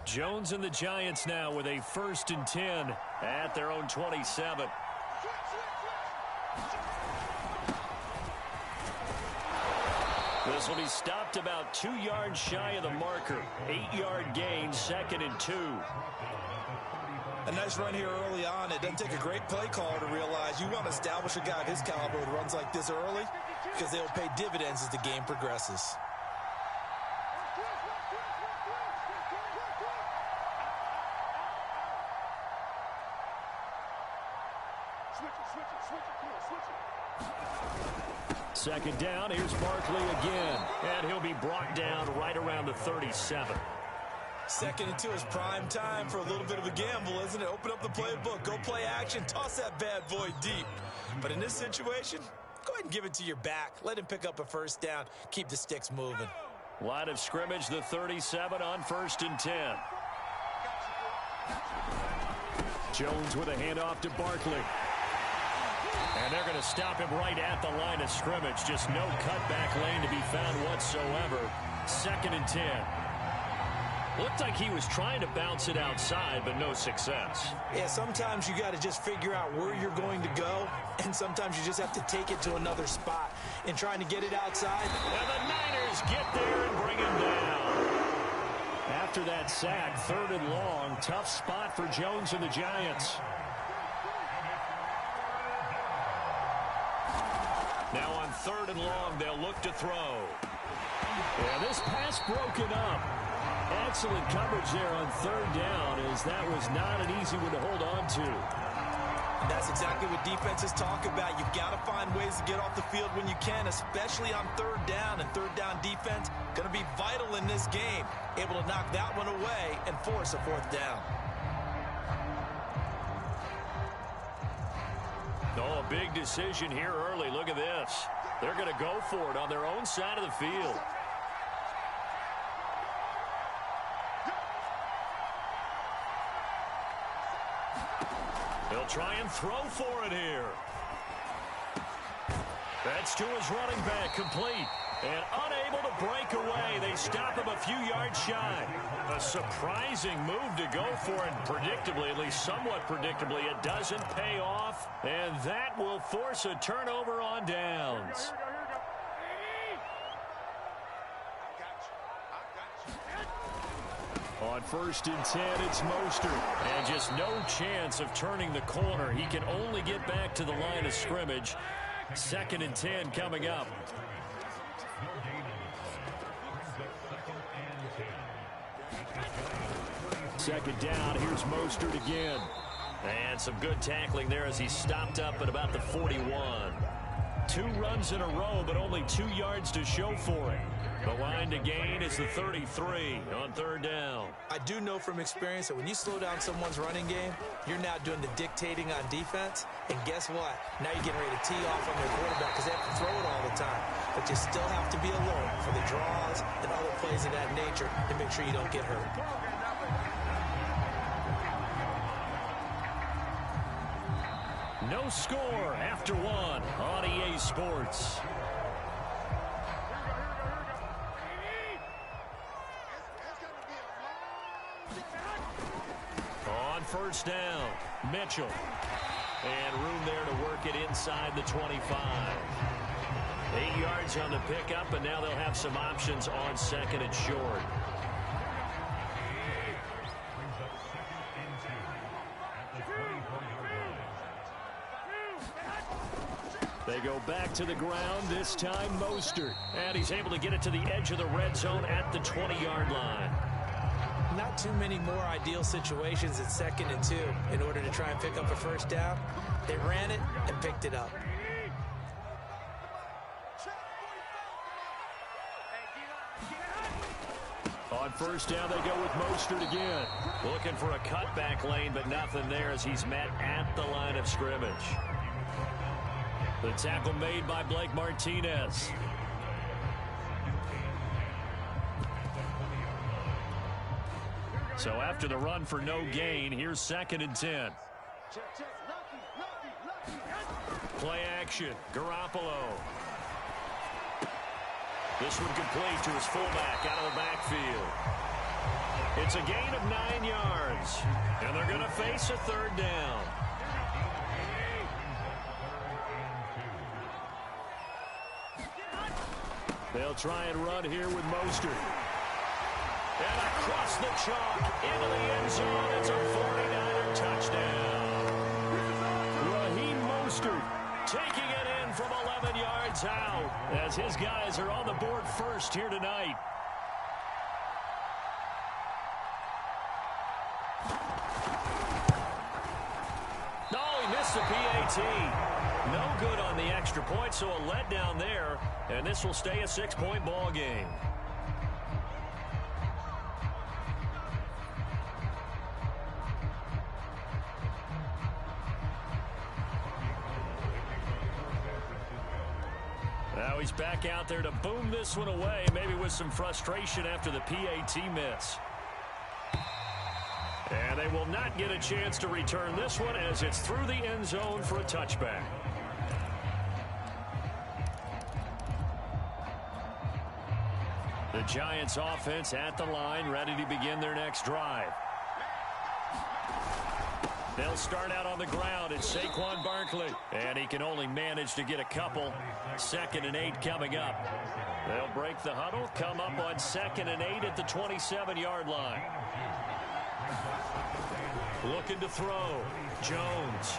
Jones and the Giants now with a 1st and 10 at their own 27. This will be stopped about 2 yards shy of the marker. 8-yard gain, 2nd and 2. A nice run here early on. It doesn't take a great play caller to realize you want to establish a guy of his caliber with runs like this early because they will pay dividends as the game progresses. Second down, here's Barkley again. And he'll be brought down right around the 37. 2nd and 2 is prime time for a little bit of a gamble, isn't it? Open up the playbook, go play action, toss that bad boy deep. But in this situation, go ahead and give it to your back. Let him pick up a 1st down. Keep the sticks moving. Line of scrimmage, the 37 on 1st and 10. Jones with a handoff to Barkley. And they're going to stop him right at the line of scrimmage. Just no cutback lane to be found whatsoever. 2nd and 10. Looked like he was trying to bounce it outside, but no success. Yeah, sometimes you got to just figure out where you're going to go, and sometimes you just have to take it to another spot. And trying to get it outside. And the Niners get there and bring him down. After that sack, 3rd and long, tough spot for Jones and the Giants. Now on 3rd and long, they'll look to throw. Yeah, this pass broken up. Excellent coverage there on 3rd down, as that was not an easy one to hold on to. That's exactly what defenses talk about. You've got to find ways to get off the field when you can, especially on 3rd down. And 3rd down defense going to be vital in this game. Able to knock that one away and force a 4th down. Oh, a big decision here early. Look at this. They're going to go for it on their own side of the field. They'll try and throw for it here. That's to his running back, complete. And unable to break away. They stop him a few yards shy. A surprising move to go for it. Predictably, at least somewhat predictably, it doesn't pay off. And that will force a turnover on downs. On 1st and 10, it's Mostert. And just no chance of turning the corner. He can only get back to the line of scrimmage. 2nd and 10 coming up. Second down, here's Mostert again. And some good tackling there as he stopped up at about the 41. 2 runs in a row, but only 2 yards to show for it. The line to gain is the 33 on 3rd down. I do know from experience that when you slow down someone's running game, you're now doing the dictating on defense. And guess what? Now you're getting ready to tee off on their quarterback because they have to throw it all the time. But you still have to be alert for the draws and other plays of that nature to make sure you don't get hurt. No score after 1 on EA Sports. On 1st down, Mitchell. And room there to work it inside the 25. 8 yards on the pickup, and now they'll have some options on 2nd and short. They go back to the ground, this time Mostert. And he's able to get it to the edge of the red zone at the 20-yard line. Not too many more ideal situations at 2nd and 2 in order to try and pick up a 1st down. They ran it and picked it up. On 1st down, they go with Mostert again. Looking for a cutback lane, but nothing there as he's met at the line of scrimmage. The tackle made by Blake Martinez. So after the run for no gain, here's 2nd and 10. Play action, Garoppolo. This one complete to his fullback out of the backfield. It's a gain of 9 yards. And they're going to face a third down. They'll try and run here with Mostert. And across the chalk into the end zone. It's a 49er touchdown. Raheem Mostert taking it in from 11 yards out as his guys are on the board first here tonight. No, he missed the PAT. No good on the extra point, so a letdown there, and this will stay a 6-point ball game. Now he's back out there to boom this one away, maybe with some frustration after the PAT miss. And they will not get a chance to return this one as it's through the end zone for a touchback. The Giants offense at the line, ready to begin their next drive. They'll start out on the ground. It's Saquon Barkley. And he can only manage to get a couple. 2nd and 8 coming up. They'll break the huddle, come up on 2nd and 8 at the 27-yard line. Looking to throw. Jones.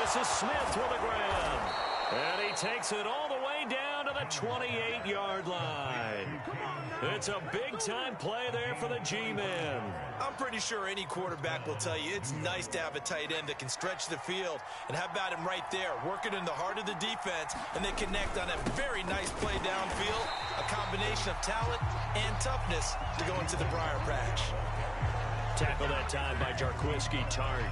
This is Smith with a grab. And he takes it all the way down to the 28-yard line. It's a big-time play there for the G-men. I'm pretty sure any quarterback will tell you it's nice to have a tight end that can stretch the field. And how about him right there, working in the heart of the defense, and they connect on a very nice play downfield, a combination of talent and toughness to go into the briar patch. Tackle that time by Jarquiski Tart.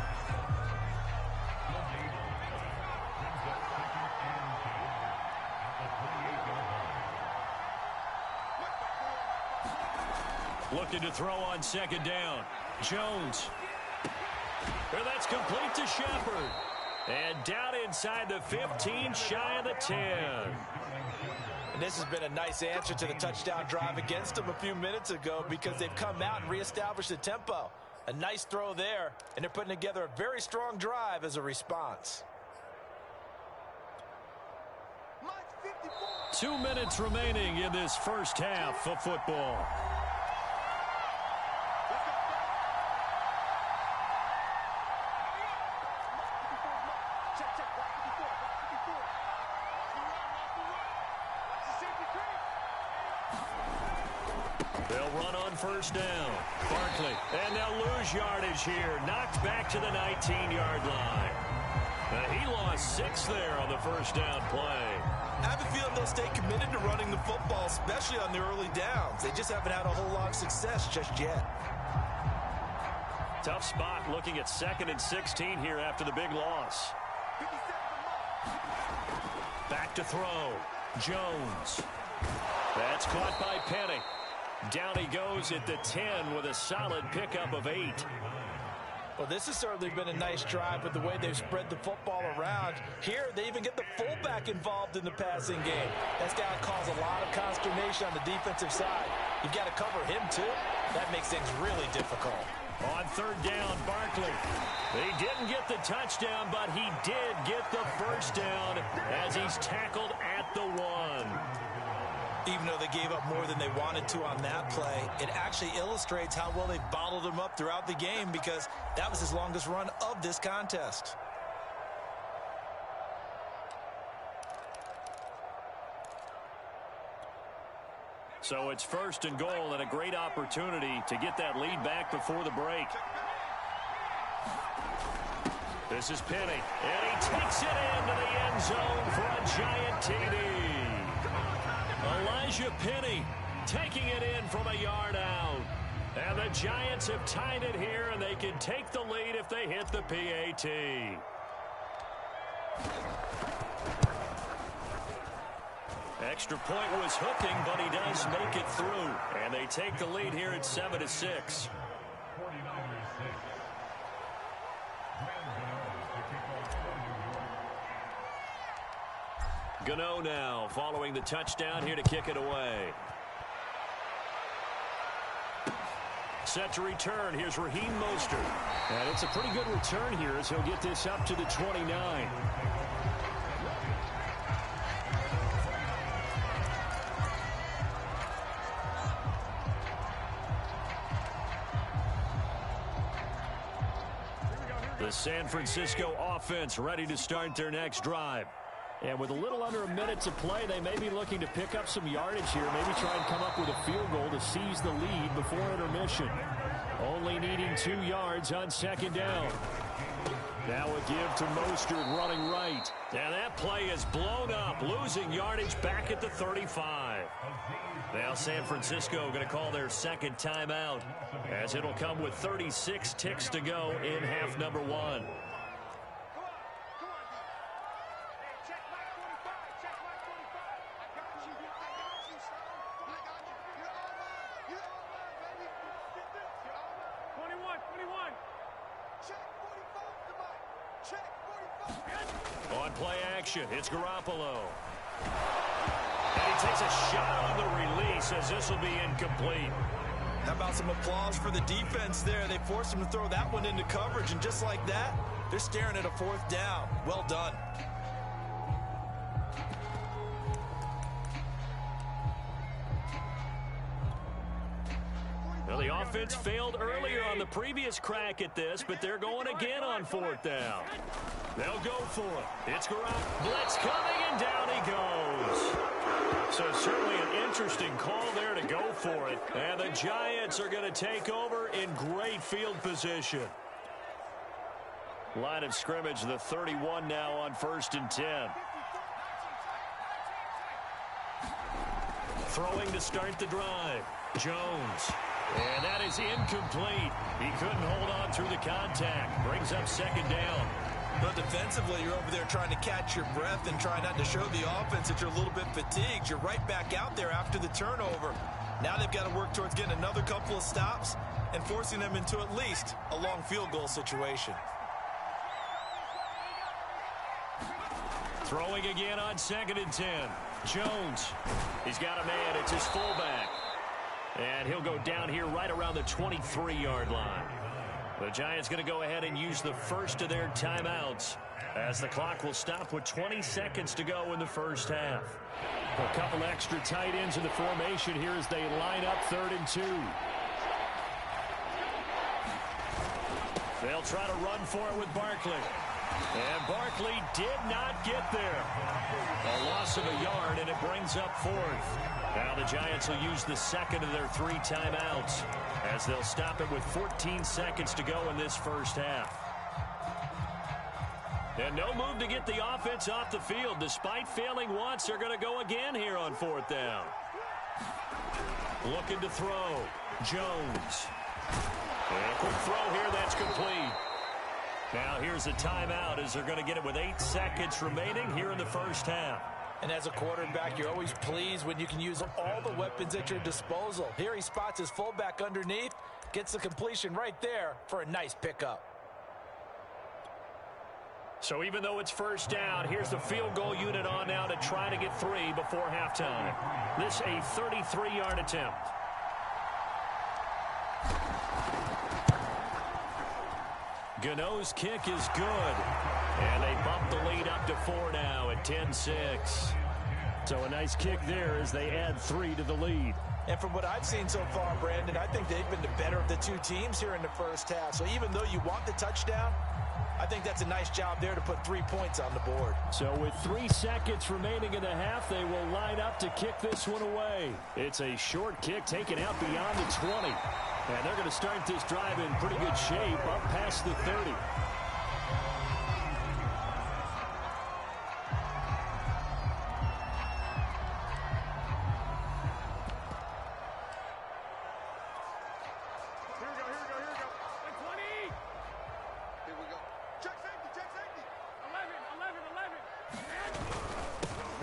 Looking to throw on 2nd down. Jones. And that's complete to Shepard. And down inside the 15, shy of the 10. And this has been a nice answer to the touchdown drive against them a few minutes ago because they've come out and reestablished the tempo. A nice throw there, and they're putting together a very strong drive as a response. 2 minutes remaining in this first half of football. They'll run on 1st down. Barkley. And they'll lose yardage here. Knocked back to the 19-yard line. He lost 6 there on the 1st down play. I have a feeling they'll stay committed to running the football, especially on the early downs. They just haven't had a whole lot of success just yet. Tough spot looking at 2nd and 16 here after the big loss. Back to throw. Jones. That's caught by Penny. Down he goes at the 10 with a solid pickup of 8. Well, this has certainly been a nice drive with the way they've spread the football around. Here, they even get the fullback involved in the passing game. That's got to cause a lot of consternation on the defensive side. You've got to cover him, too. That makes things really difficult. On 3rd down, Barkley. He didn't get the touchdown, but he did get the 1st down as he's tackled at the 1. Even though they gave up more than they wanted to on that play, it actually illustrates how well they bottled him up throughout the game because that was his longest run of this contest. So it's 1st and goal and a great opportunity to get that lead back before the break. This is Penny, and he takes it into the end zone for a giant TD. Elijah Penny taking it in from a yard out. And the Giants have tied it here, and they can take the lead if they hit the PAT. Extra point was hooking, but he does make it through. And they take the lead here at 7-6. Gano now following the touchdown here to kick it away. Set to return. Here's Raheem Mostert. And it's a pretty good return here as he'll get this up to the 29. The San Francisco offense ready to start their next drive. And with a little under a minute to play, they may be looking to pick up some yardage here, maybe try and come up with a field goal to seize the lead before intermission. Only needing 2 yards on second down. Now a give to Mostert running right. And that play is blown up, losing yardage back at the 35. Now San Francisco going to call their second timeout, as it'll come with 36 ticks to go in half number 1. On play action, it's Garoppolo. And he takes a shot on the release as this will be incomplete. How about some applause for the defense there? They forced him to throw that one into coverage, and just like that, they're staring at a 4th down. Well done. Well, the offense failed earlier on the previous crack at this, but they're going again on 4th down. They'll go for it. It's Garoppolo. Blitz coming, and down he goes. So certainly an interesting call there to go for it. And the Giants are going to take over in great field position. Line of scrimmage, the 31 now on 1st and 10. Throwing to start the drive. Jones. And that is incomplete. He couldn't hold on through the contact. Brings up second down. But defensively, you're over there trying to catch your breath and try not to show the offense that you're a little bit fatigued. You're right back out there after the turnover. Now they've got to work towards getting another couple of stops and forcing them into at least a long field goal situation. Throwing again on 2nd and 10. Jones. He's got a man. It's his fullback. And he'll go down here right around the 23-yard line. The Giants going to go ahead and use the first of their timeouts, as the clock will stop with 20 seconds to go in the first half. A couple extra tight ends in the formation here as they line up 3rd and 2. They'll try to run for it with Barkley. And Barkley did not get there. A loss of a yard, and it brings up 4th. Now the Giants will use the second of their 3 timeouts, as they'll stop it with 14 seconds to go in this first half. And no move to get the offense off the field. Despite failing once, they're going to go again here on 4th down. Looking to throw. Jones. And a quick throw here, that's complete. Now here's a timeout, as they're going to get it with 8 seconds remaining here in the first half. And as a quarterback, you're always pleased when you can use all the weapons at your disposal. Here he spots his fullback underneath, gets the completion right there for a nice pickup. So even though it's first down, here's the field goal unit on now to try to get 3 before halftime. This a 33-yard attempt. Gano's kick is good. And they bump the lead up to 4 now at 10-6. So a nice kick there as they add 3 to the lead. And from what I've seen so far, Brandon, I think they've been the better of the 2 teams here in the first half. So even though you want the touchdown, I think that's a nice job there to put 3 points on the board. So with 3 seconds remaining in the half, they will line up to kick this one away. It's a short kick taken out beyond the 20. And they're going to start this drive in pretty good shape up past the 30.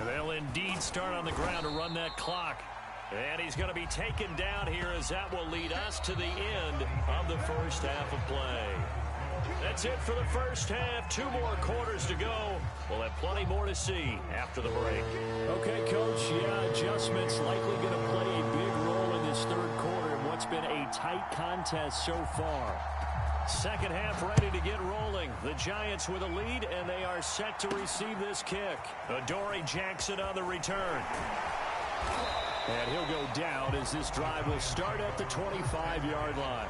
They'll indeed start on the ground to run that clock. And he's going to be taken down here, as that will lead us to the end of the first half of play. That's it for the first half. 2 more quarters to go. We'll have plenty more to see after the break. Okay, Coach, yeah, adjustments likely going to play a big role in this third quarter. And what's it's been a tight contest so far. Second half ready to get rolling. The Giants with a lead, and they are set to receive this kick. Adoree Jackson on the return. And he'll go down as this drive will start at the 25-yard line.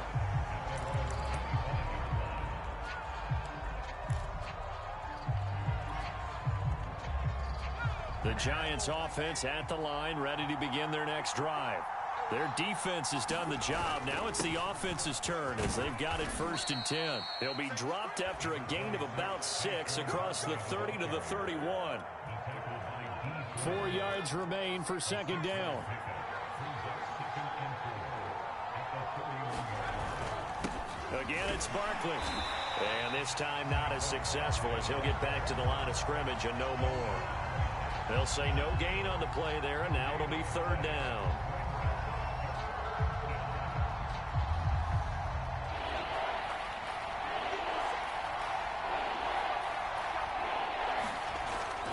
The Giants offense at the line, ready to begin their next drive. Their defense has done the job. Now it's the offense's turn as they've got it 1st and 10. They'll be dropped after a gain of about 6 across the 30 to the 31. 4 yards remain for second down. Again, it's Barkley. And this time not as successful as he'll get back to the line of scrimmage and no more. They'll say no gain on the play there, and now it'll be 3rd down.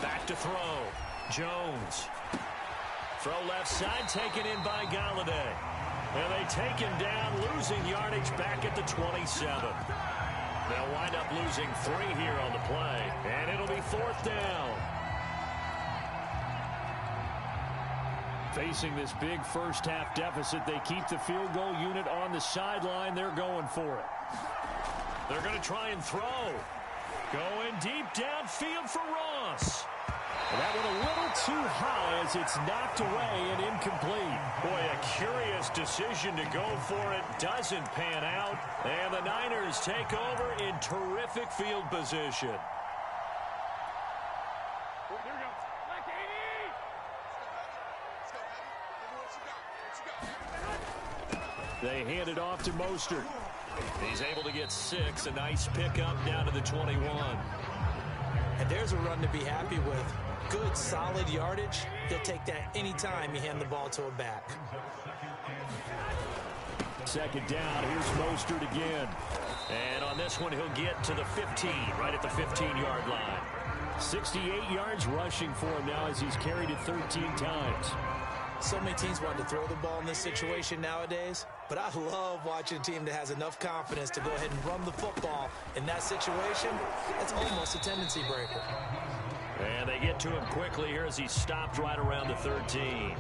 Back to throw. Jones. Throw left side, taken in by Galladay. And they take him down, losing yardage back at the 27. They'll wind up losing 3 here on the play, and it'll be 4th down. Facing this big first-half deficit, they keep the field goal unit on the sideline. They're going for it. They're going to try and throw. Going deep downfield for Ross. And that one a little too high as it's knocked away and incomplete. Boy, a curious decision to go for it. Doesn't pan out. And the Niners take over in terrific field position. They hand it off to Mostert. He's able to get 6. A nice pickup down to the 21. And there's a run to be happy with. Good, solid yardage. He'll take that anytime you hand the ball to a back. Second down. Here's Mostert again. And on this one, he'll get to the 15, right at the 15-yard line. 68 yards rushing for him now as he's carried it 13 times. So many teams want to throw the ball in this situation nowadays, but I love watching a team that has enough confidence to go ahead and run the football. In that situation, that's almost a tendency breaker. And they get to him quickly here as he stopped right around the 13.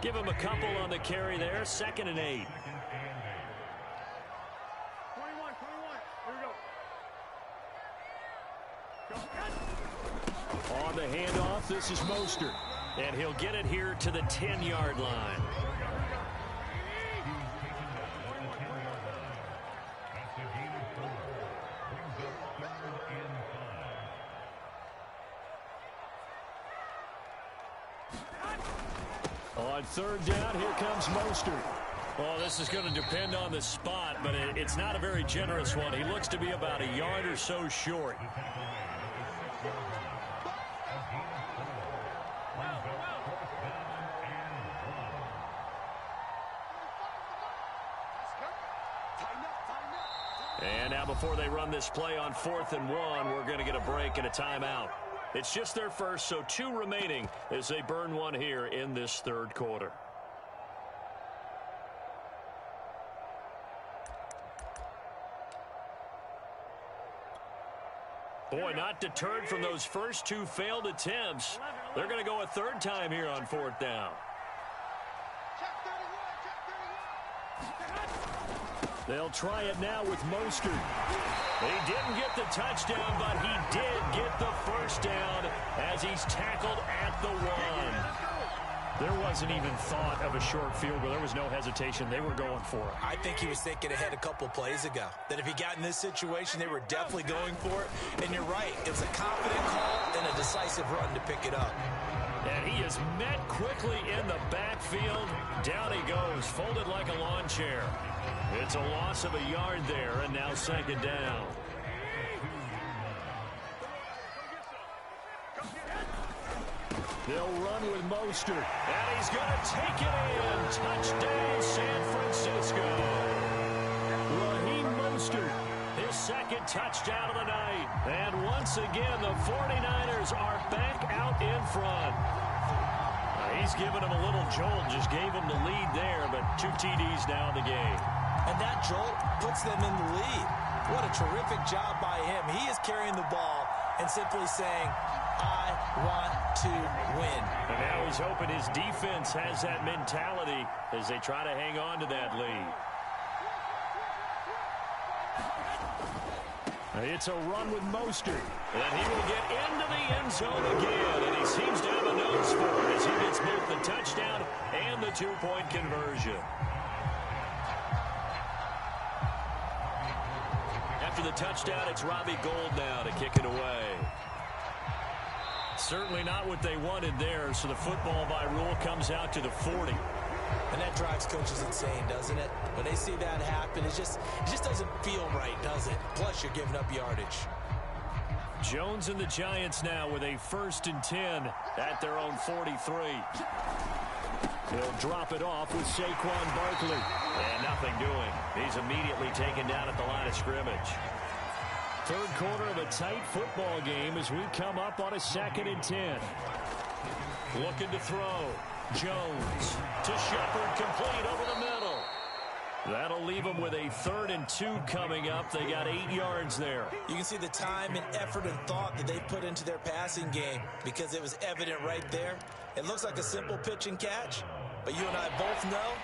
Give him a couple on the carry there. 2nd and 8. 21. On the handoff, this is Mostert. And he'll get it here to the 10-yard line. On 3rd down, here comes Mostert. Well, this is going to depend on the spot, but it's not a very generous one. He looks to be about a yard or so short. And now before they run this play on 4th and 1, we're going to get a break and a timeout. It's just their first, so 2 remaining as they burn one here in this 3rd quarter. Boy, not deterred from those first 2 failed attempts. They're going to go a 3rd time here on 4th down. They'll try it now with Mostert. He didn't get the touchdown, but he did get the first down as he's tackled at the 1. There wasn't even thought of a short field goal. There was no hesitation. They were going for it. I think he was thinking ahead a couple plays ago, that if he got in this situation, they were definitely going for it. And you're right. It was a confident call and a decisive run to pick it up. And he is met quickly in the backfield. Down he goes, folded like a lawn chair. It's a loss of a yard there, and now 2nd down. They'll run with Mostert, and he's going to take it in. Touchdown, San Francisco. Raheem Mostert, his 2nd touchdown of the night. And once again, the 49ers are back out in front. He's given him a little jolt, just gave him the lead there, but 2 TDs now in the game. And that jolt puts them in the lead. What a terrific job by him. He is carrying the ball and simply saying, I want to win. And now he's hoping his defense has that mentality as they try to hang on to that lead. It's a run with Mostert. And he will get into the end zone again. And he seems to have a nose for it as he gets both the touchdown and the 2-point conversion. After the touchdown, it's Robbie Gould now to kick it away. Certainly not what they wanted there, so the football by rule comes out to the 40. And that drives coaches insane, doesn't it? When they see that happen, it just doesn't feel right, does it? Plus, you're giving up yardage. Jones and the Giants now with a 1st and 10 at their own 43. He'll drop it off with Saquon Barkley. And nothing doing. He's immediately taken down at the line of scrimmage. Third quarter of a tight football game as we come up on a 2nd and 10. Looking to throw. Jones to Shepard, complete over the middle. That'll leave them with a 3rd and 2 coming up. They got 8 yards there. You can see the time and effort and thought that they put into their passing game because it was evident right there. It looks like a simple pitch and catch, but you and I both know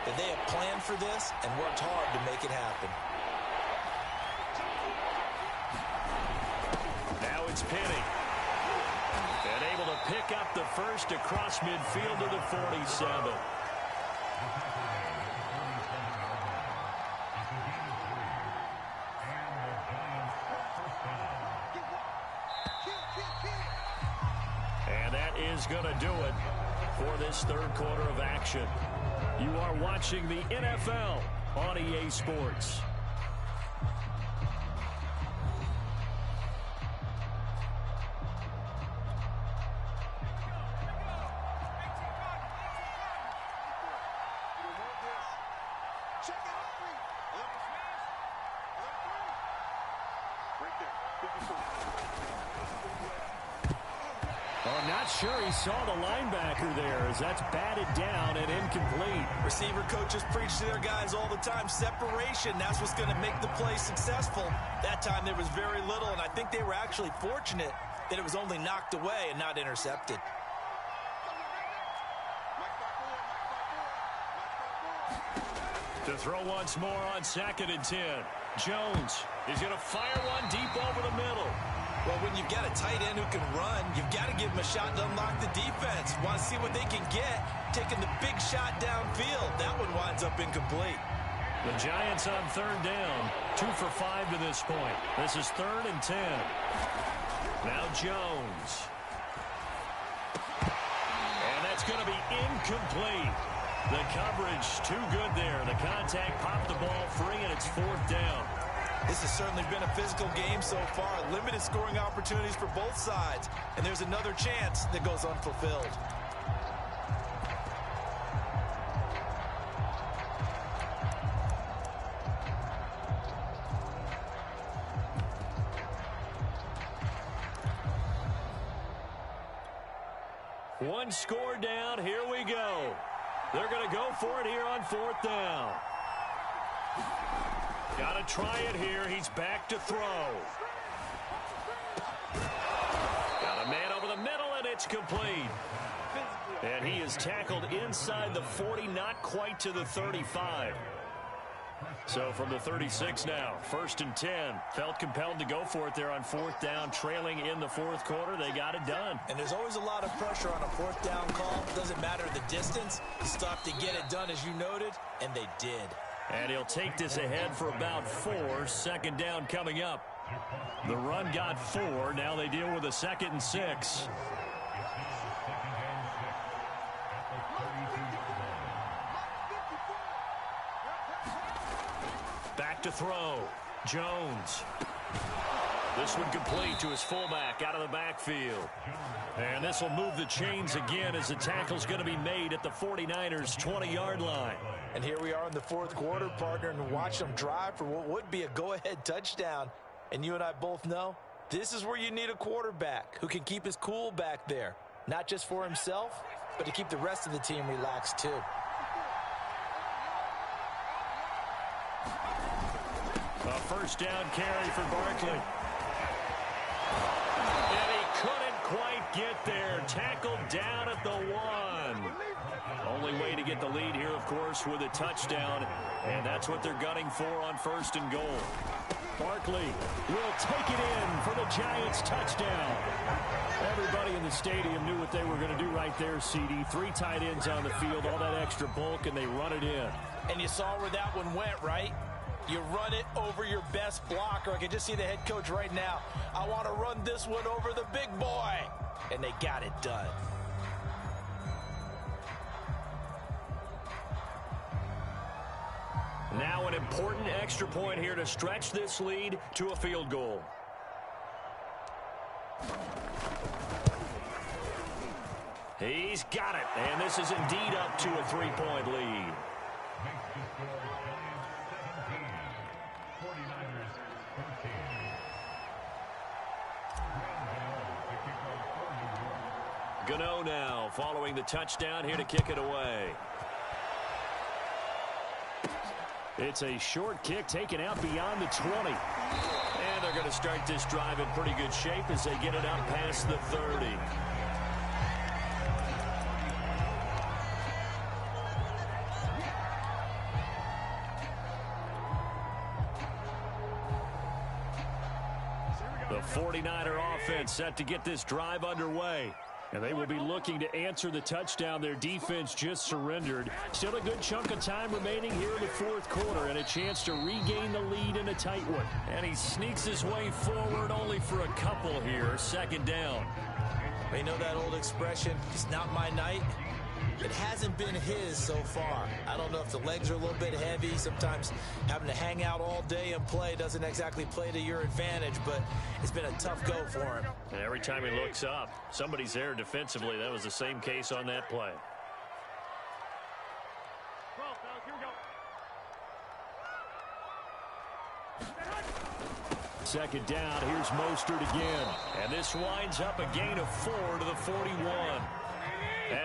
that they have planned for this and worked hard to make it happen. Now it's Penny. And able to pick up the first across midfield to the 47. And that is going to do it for this third quarter of action. You are watching the NFL on EA Sports. I'm not sure he saw the linebacker there as that's batted down and incomplete. Receiver coaches preach to their guys all the time. Separation, that's what's going to make the play successful. That time there was very little, and I think they were actually fortunate that it was only knocked away and not intercepted. To throw once more on 2nd and 10. Jones is going to fire one deep over the middle. Well, when you've got a tight end who can run, you've got to give him a shot to unlock the defense. Want to see what they can get, taking the big shot downfield. That one winds up incomplete. The Giants on 3rd down, 2 for 5 to this point. This is 3rd and 10. Now Jones. And that's going to be incomplete. The coverage too good there. The contact popped the ball free, and it's 4th down. This has certainly been a physical game so far. Limited scoring opportunities for both sides. And there's another chance that goes unfulfilled. One score down. Here we go. They're going to go for it here on 4th down. Got to try it here. He's back to throw. Got a man over the middle, and it's complete. And he is tackled inside the 40, not quite to the 35. So from the 36 now, 1st and 10. Felt compelled to go for it there on 4th down, trailing in the 4th quarter. They got it done. And there's always a lot of pressure on a 4th down call. Doesn't matter the distance. You stop to get it done, as you noted, and they did. And he'll take this ahead for about 4. 2nd down coming up. The run got 4. Now they deal with a 2nd and 6. Back to throw. Jones. This one complete to his fullback out of the backfield. And this will move the chains again as the tackle's going to be made at the 49ers' 20-yard line. And here we are in the 4th quarter, partner, and watch them drive for what would be a go-ahead touchdown. And you and I both know this is where you need a quarterback who can keep his cool back there, not just for himself, but to keep the rest of the team relaxed too. A first down carry for Barkley. And he couldn't quite get there. Tackled down at the 1. Only way to get the lead here, of course, with a touchdown. And that's what they're gunning for on 1st and goal. Barkley will take it in for the Giants touchdown. Everybody in the stadium knew what they were going to do right there, CD. 3 tight ends on the field, all that extra bulk, and they run it in. And you saw where that one went, right? You run it over your best blocker. I can just see the head coach right now. I want to run this one over the big boy. And they got it done. Now an important extra point here to stretch this lead to a field goal. He's got it, and this is indeed up to a 3-point lead. Gano now following the touchdown here to kick it away. It's a short kick taken out beyond the 20. And they're going to start this drive in pretty good shape as they get it out past the 30. The 49er offense set to get this drive underway. And they will be looking to answer the touchdown their defense just surrendered. Still a good chunk of time remaining here in the 4th quarter and a chance to regain the lead in a tight one. And he sneaks his way forward only for a couple here. 2nd down. You know that old expression, it's not my night? It hasn't been his so far. I don't know if the legs are a little bit heavy. Sometimes having to hang out all day and play doesn't exactly play to your advantage, but it's been a tough go for him. And every time he looks up, somebody's there defensively. That was the same case on that play. Second down, here's Mostert again. And this winds up a gain of 4 to the 41.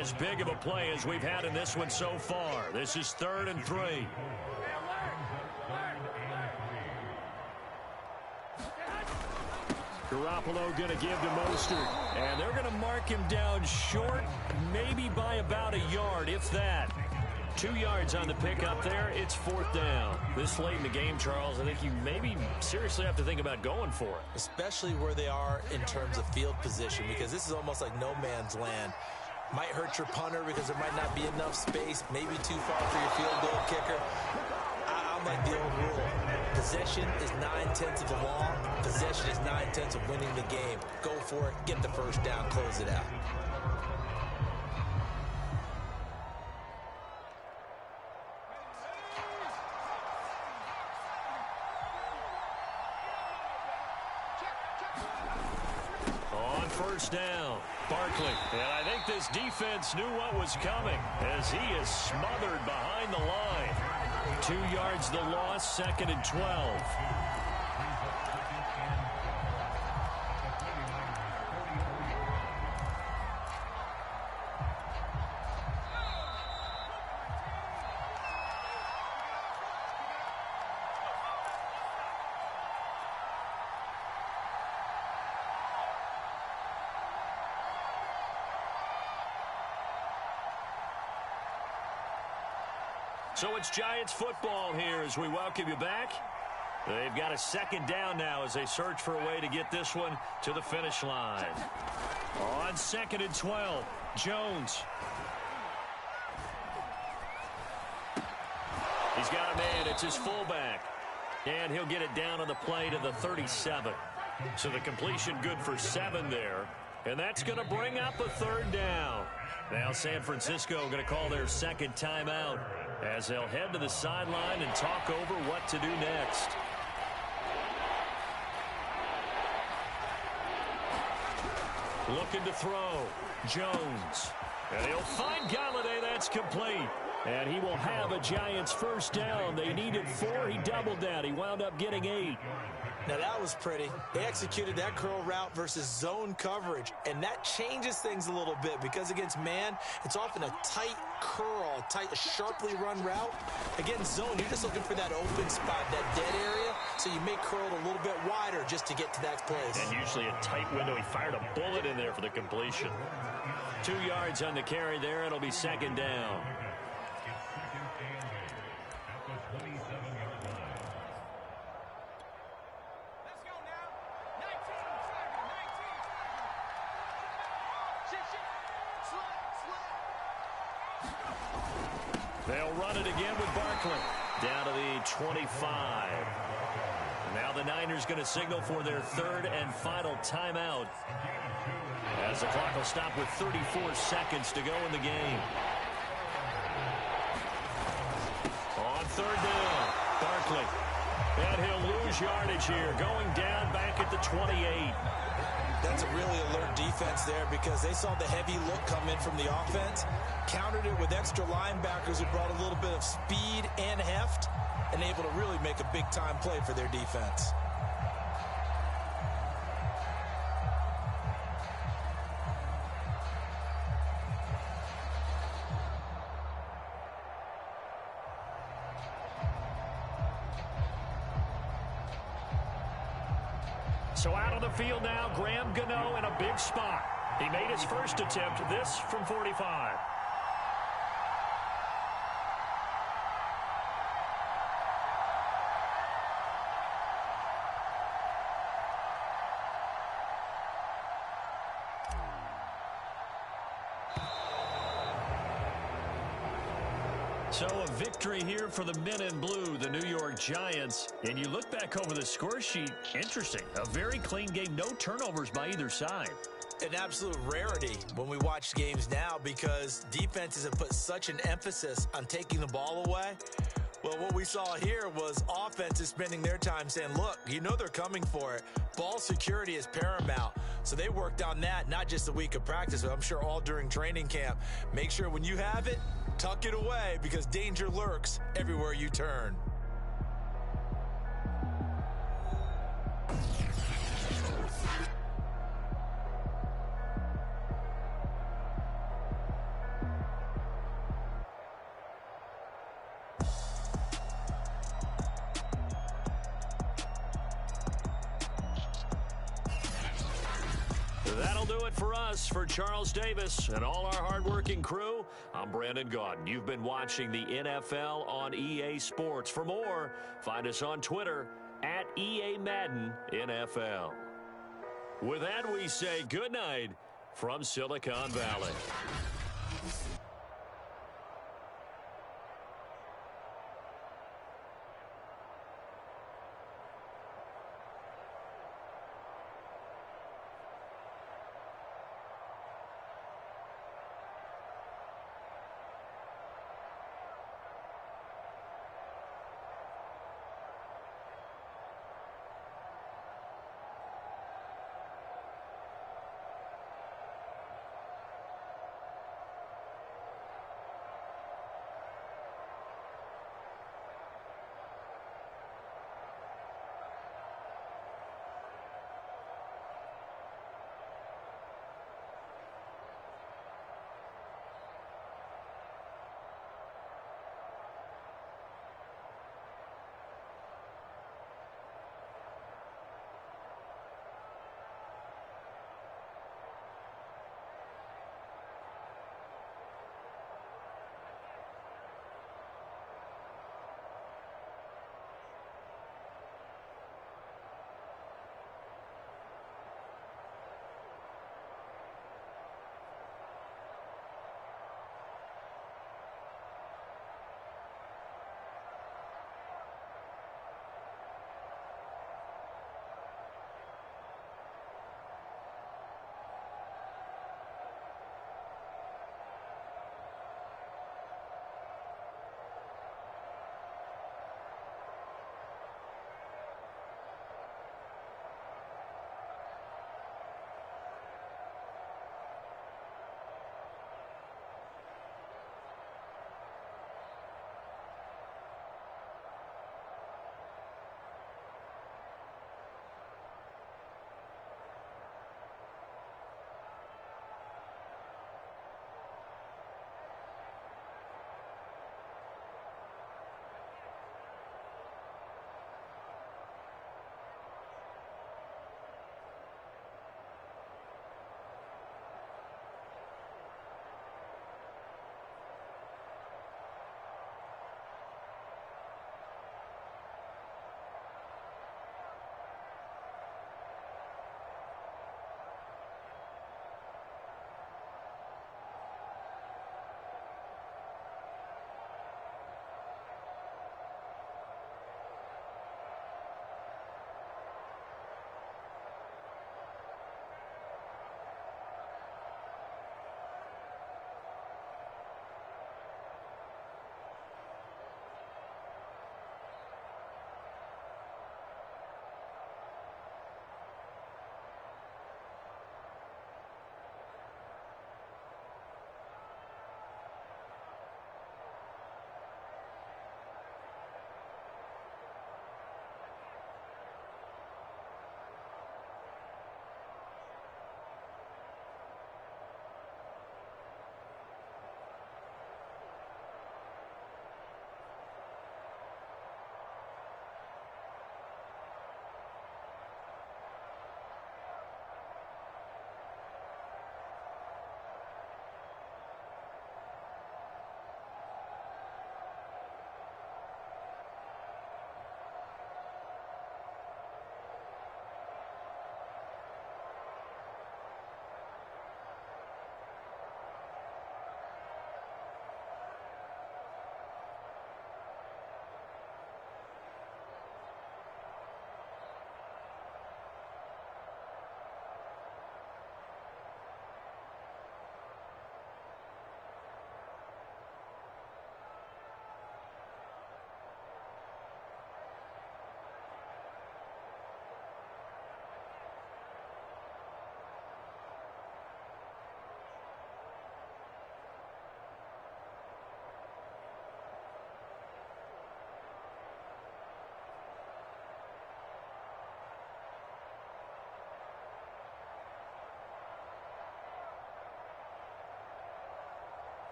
As big of a play as we've had in this one so far. This is 3rd and 3. Garoppolo going to give to Mostert. And they're going to mark him down short, maybe by about a yard, if that. 2 yards on the pickup there. It's 4th down. This late in the game, Charles, I think you maybe seriously have to think about going for it. Especially where they are in terms of field position, because this is almost like no man's land. Might hurt your punter because there might not be enough space, maybe too far for your field goal kicker. I'm like the old rule. Possession is 9/10 of the law. Possession is 9/10 of winning the game. Go for it, get the first down, close it out. On 1st down, Barkley. And I think this defense knew what was coming as he is smothered behind the line. 2 yards the loss, 2nd and 12. So it's Giants football here as we welcome you back. They've got a 2nd down now as they search for a way to get this one to the finish line. On 2nd and 12, Jones. He's got a man. It's his fullback. And he'll get it down on the play to the 37. So the completion good for 7 there. And that's going to bring up a 3rd down. Now San Francisco going to call their 2nd timeout as they'll head to the sideline and talk over what to do next. Looking to throw. Jones. And he'll find Galladay. That's complete. And he will have a Giants 1st down. They needed 4. He doubled that. He wound up getting 8. Now that was pretty. They executed that curl route versus zone coverage, and that changes things a little bit because against man, it's often a tight curl, a sharply run route. Against zone, you're just looking for that open spot, that dead area, so you may curl it a little bit wider just to get to that place. And usually a tight window. He fired a bullet in there for the completion. 2 yards on the carry there. It'll be second down. They'll run it again with Barkley. Down to the 25. Now the Niners going to signal for their third and final timeout, as the clock will stop with 34 seconds to go in the game. On third down, Barkley. And he'll lose yardage here, going down back at the 28. That's a really alert defense there because they saw the heavy look come in from the offense, countered it with extra linebackers who brought a little bit of speed and heft, and able to really make a big-time play for their defense. So out on the field now, Graham Gano in a big spot. He made his first attempt, this from 45. So a victory here for the men in blue, the New York Giants. And you look back over the score sheet, interesting. A very clean game, no turnovers by either side. An absolute rarity when we watch games now because defenses have put such an emphasis on taking the ball away. Well, what we saw here was offenses spending their time saying, look, you know they're coming for it. Ball security is paramount. So they worked on that, not just a week of practice, but I'm sure all during training camp. Make sure when you have it, tuck it away because danger lurks everywhere you turn. That'll do it for us. For Charles Davis and all our hardworking crew, I'm Brandon Gaudin. You've been watching the NFL on EA Sports. For more, find us on Twitter at EA Madden NFL. With that, we say good night from Silicon Valley.